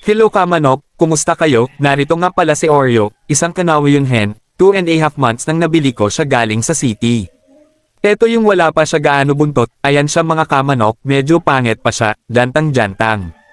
Hello kamanok, kumusta kayo? Narito nga pala si Oreo, isang kanawiyong hen, 2.5 months nang nabili ko siya galing sa city. Eto yung wala pa siya gaano buntot, ayan siya mga kamanok, medyo pangit pa siya, jantang-jantang.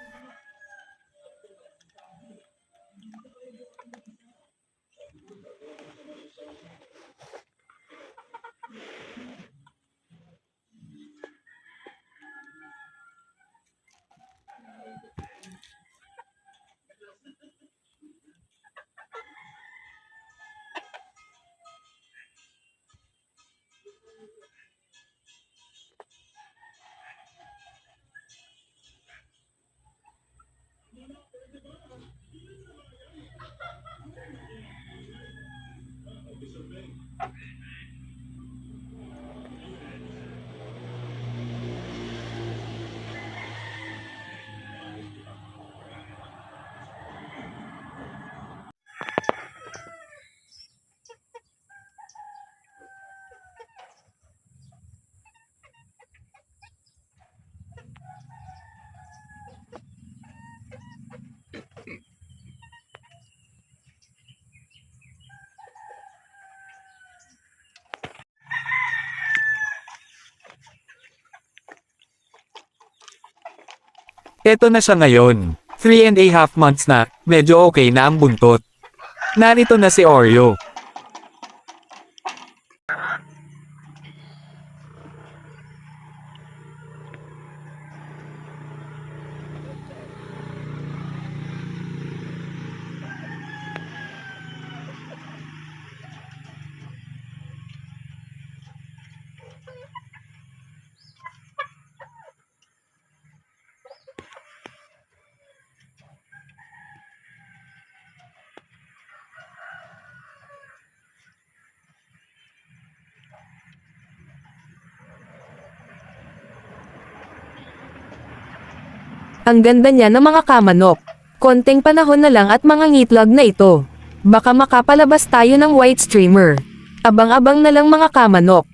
Eto na siya ngayon, 3.5 months na, medyo okay na ang buntot. Narito na si Oreo. Ang ganda niya ng mga kamanok. Konting panahon na lang at mga ngitlog na ito. Baka makapalabas tayo ng white streamer. Abang-abang na lang mga kamanok.